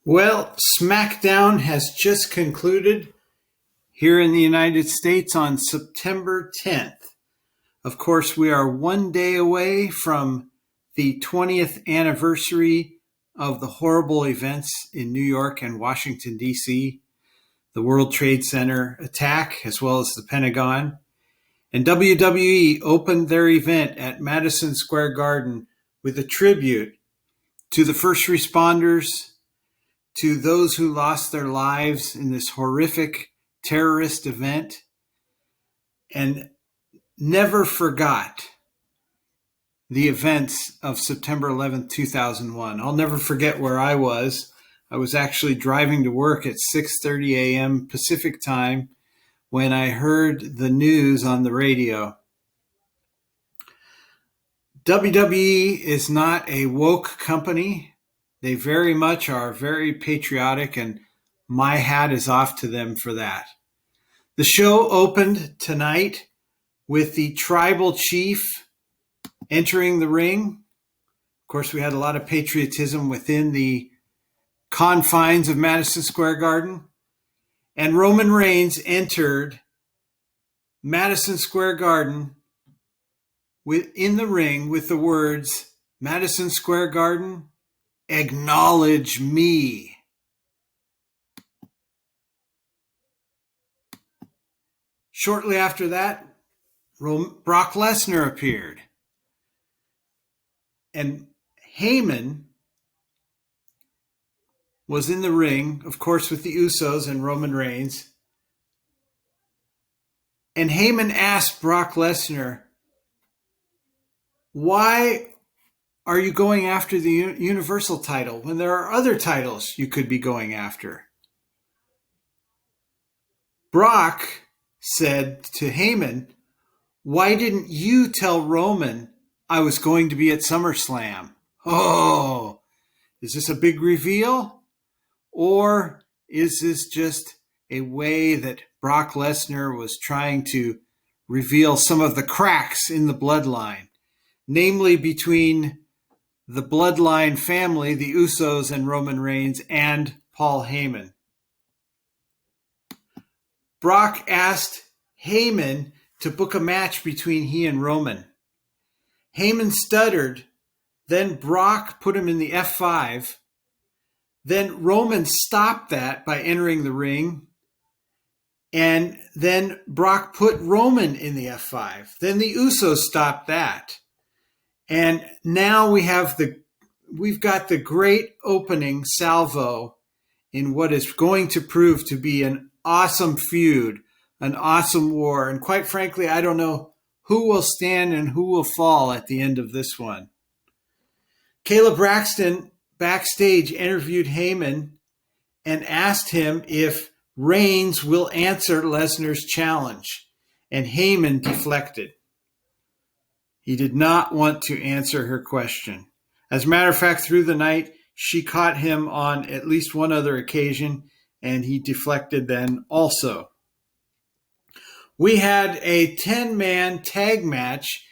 Well, Smackdown has just concluded here in the United States on September 10th. Of course, we are one day away from the 20th anniversary of the horrible events in New York and Washington, D.C., the World Trade Center attack, as well as the Pentagon. And WWE opened their event at Madison Square Garden with a tribute to the first responders, to those who lost their lives in this horrific terrorist event, and never forgot the events of September 11th, 2001. I'll never forget where I was. I was actually driving to work at 6:30 a.m. Pacific time when I heard the news on the radio. WWE is not a woke company. They very much are very patriotic, and my hat is off to them for that. The show opened tonight with the tribal chief entering the ring. Of course, we had a lot of patriotism within the confines of Madison Square Garden. And Roman Reigns entered Madison Square Garden in the ring with the words, "Madison Square Garden, acknowledge me." Shortly after that, Brock Lesnar appeared. And Heyman was in the ring, of course, with the Usos and Roman Reigns. And Heyman asked Brock Lesnar, "Why are you going after the Universal title when there are other titles you could be going after?" Brock said to Heyman, "Why didn't you tell Roman I was going to be at SummerSlam?" Oh, is this a big reveal? Or is this just a way that Brock Lesnar was trying to reveal some of the cracks in the bloodline, namely between the bloodline family, the Usos and Roman Reigns, and Paul Heyman? Brock asked Heyman to book a match between he and Roman. Heyman stuttered. Then Brock put him in the F5. Then Roman stopped that by entering the ring. And then Brock put Roman in the F5. Then the Usos stopped that. And now we've got the great opening salvo in what is going to prove to be an awesome feud, an awesome war. And quite frankly, I don't know who will stand and who will fall at the end of this one. Kayla Braxton backstage interviewed Heyman and asked him if Reigns will answer Lesnar's challenge, and Heyman deflected. He did not want to answer her question. As a matter of fact, through the night, she caught him on at least one other occasion, and he deflected then also. We had a 10-man tag match.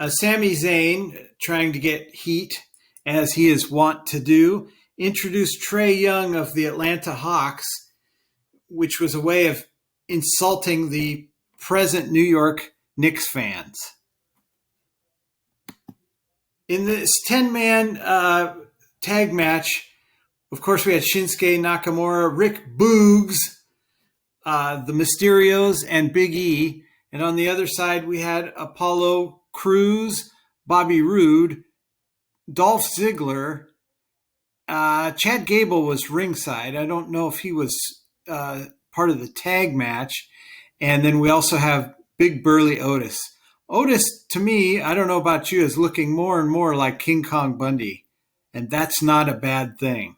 Sami Zayn, trying to get heat, as he is wont to do, introduced Trae Young of the Atlanta Hawks, which was a way of insulting the present New York Knicks fans. In this 10-man tag match, of course, we had Shinsuke Nakamura, Rick Boogs, the Mysterios, and Big E. And on the other side, we had Apollo Crews, Bobby Roode, Dolph Ziggler. Chad Gable was ringside. I don't know if he was part of the tag match. And then we also have Big Burly Otis. Otis, to me, I don't know about you, is looking more and more like King Kong Bundy. And that's not a bad thing.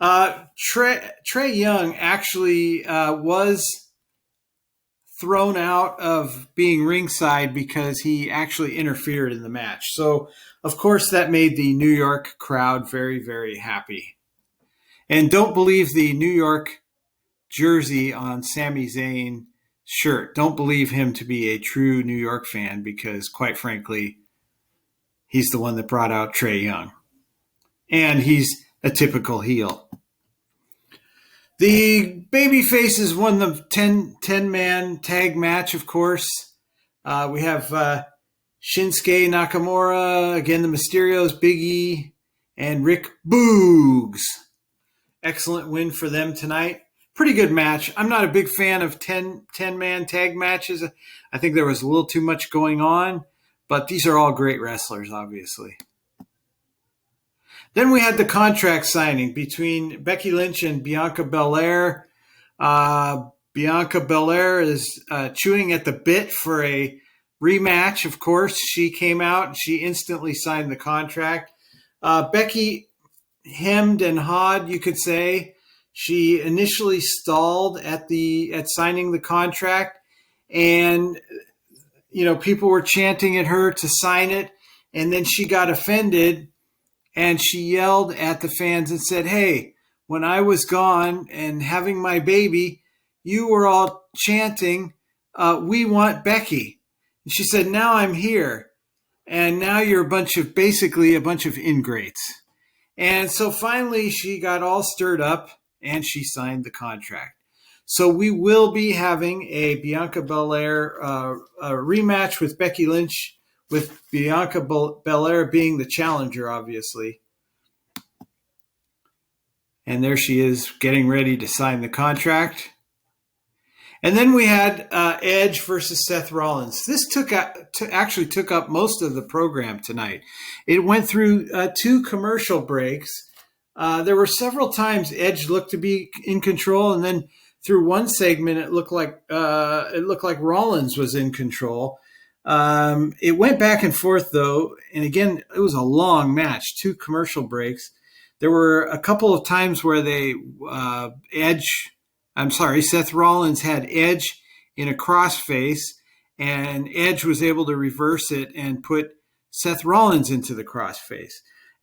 Trae Young actually was thrown out of being ringside because he actually interfered in the match. So, of course, that made the New York crowd very, very happy. And don't believe the New York jersey on Sami Zayn shirt. Don't believe him to be a true New York fan because, quite frankly, he's the one that brought out Trae Young. And he's a typical heel. The babyfaces won the 10-man tag match, of course. We have Shinsuke Nakamura, again, the Mysterios, Big E, and Rick Boogs. Excellent win for them tonight. Pretty good match. I'm not a big fan of 10-man tag matches. I think there was a little too much going on, but these are all great wrestlers, obviously. Then we had the contract signing between Becky Lynch and Bianca Belair. Bianca Belair is chewing at the bit for a rematch, of course. She came out and she instantly signed the contract. Becky hemmed and hawed, you could say. She initially stalled at signing the contract, and people were chanting at her to sign it, and then she got offended and she yelled at the fans and said, "Hey, when I was gone and having my baby, you were all chanting, 'We want Becky.'" And she said, "Now I'm here, and now you're basically a bunch of ingrates." And so finally she got all stirred up and she signed the contract. So we will be having a Bianca Belair rematch with Becky Lynch, with Bianca Belair being the challenger, obviously. And there she is getting ready to sign the contract. And then we had Edge versus Seth Rollins. This actually took up most of the program tonight. It went through 2 commercial breaks. There were several times Edge looked to be in control, and then through one segment it looked like Rollins was in control. It went back and forth though, and again it was a long match. 2 commercial breaks. There were a couple of times where Seth Rollins had Edge in a crossface, and Edge was able to reverse it and put Seth Rollins into the crossface.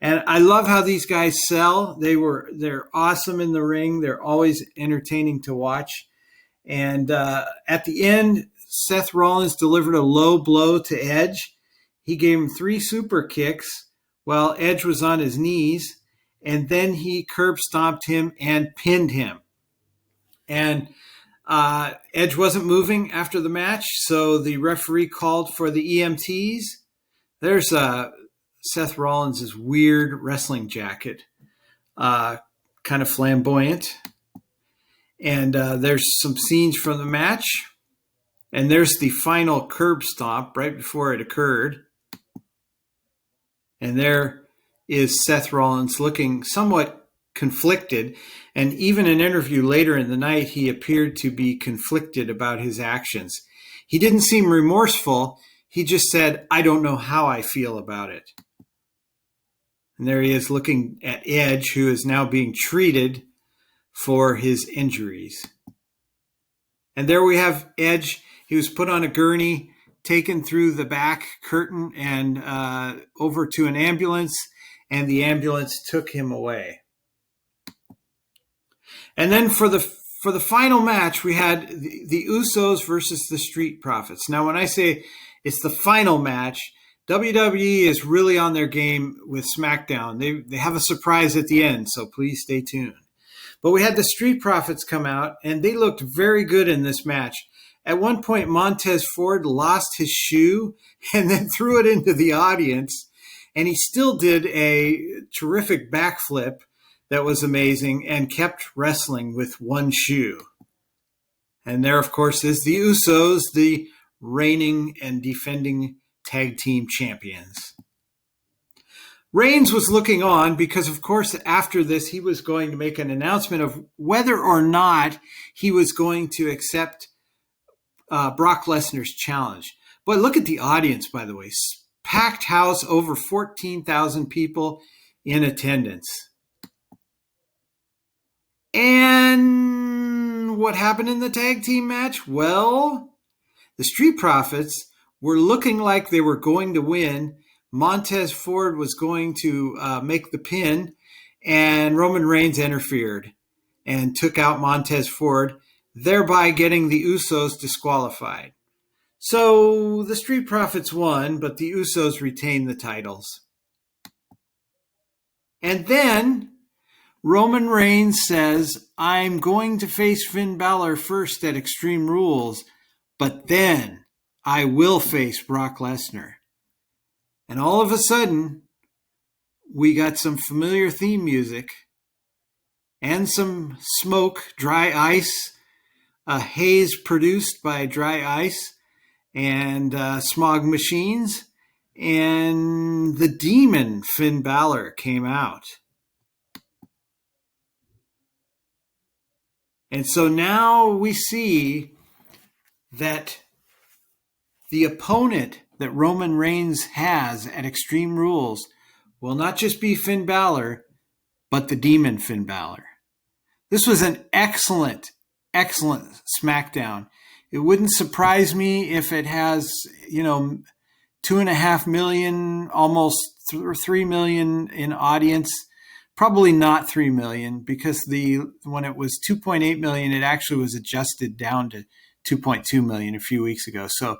And I love how these guys sell. They're awesome in the ring. They're always entertaining to watch. And at the end, Seth Rollins delivered a low blow to Edge. He gave him 3 super kicks while Edge was on his knees, and then he curb stomped him and pinned him. And Edge wasn't moving after the match, so the referee called for the EMTs. There's Seth Rollins' weird wrestling jacket, kind of flamboyant. And there's some scenes from the match. And there's the final curb stomp right before it occurred. And there is Seth Rollins looking somewhat conflicted. And even in an interview later in the night, he appeared to be conflicted about his actions. He didn't seem remorseful. He just said, "I don't know how I feel about it." And there he is looking at Edge, who is now being treated for his injuries. And there we have Edge. He was put on a gurney, taken through the back curtain and over to an ambulance, and the ambulance took him away. And then for the final match, we had the Usos versus the Street Profits. Now, when I say it's the final match, WWE is really on their game with Smackdown. They have a surprise at the end, so please stay tuned. But we had the Street Profits come out, and they looked very good in this match. At one point, Montez Ford lost his shoe and then threw it into the audience, and he still did a terrific backflip that was amazing and kept wrestling with one shoe. And there, of course, is the Usos, the reigning and defending tag team champions. Reigns was looking on because, of course, after this, he was going to make an announcement of whether or not he was going to accept Brock Lesnar's challenge. But look at the audience, by the way. Packed house, over 14,000 people in attendance. And what happened in the tag team match? Well, the Street Profits were looking like they were going to win. Montez Ford was going to make the pin, and Roman Reigns interfered and took out Montez Ford, thereby getting the Usos disqualified. So the Street Profits won, but the Usos retained the titles. And then Roman Reigns says, I'm going to face Finn Balor first at Extreme Rules, but then I will face Brock Lesnar. And all of a sudden, we got some familiar theme music and some smoke, dry ice, a haze produced by dry ice, and smog machines, and the demon Finn Balor came out. And so now we see that the opponent that Roman Reigns has at Extreme Rules will not just be Finn Balor, but the demon Finn Balor. This was an excellent Smackdown. It wouldn't surprise me if it has, 2.5 million, almost 3 million in audience. Probably not 3 million, because when it was 2.8 million, it actually was adjusted down to 2.2 million a few weeks ago. So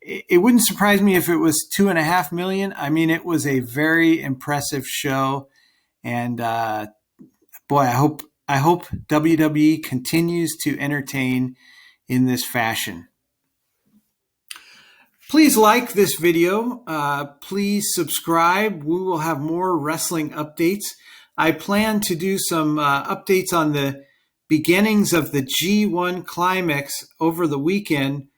it wouldn't surprise me if it was 2.5 million. I mean, it was a very impressive show, and boy, I hope WWE continues to entertain in this fashion. Please like this video. Please subscribe. We will have more wrestling updates. I plan to do some updates on the beginnings of the G1 Climax over the weekend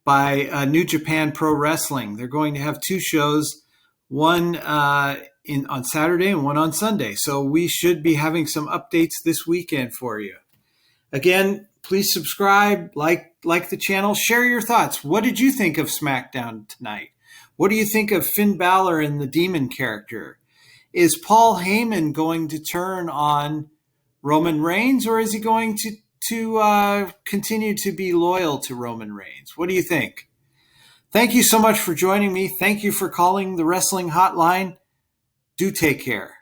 by New Japan Pro Wrestling. They're going to have 2 shows, one on Saturday and one on Sunday. So we should be having some updates this weekend for you. Again, please subscribe, like the channel, share your thoughts. What did you think of SmackDown tonight? What do you think of Finn Balor and the Demon character? Is Paul Heyman going to turn on Roman Reigns, or is he going to continue to be loyal to Roman Reigns? What do you think? Thank you so much for joining me. Thank you for calling the Wrestling Hotline. Do take care.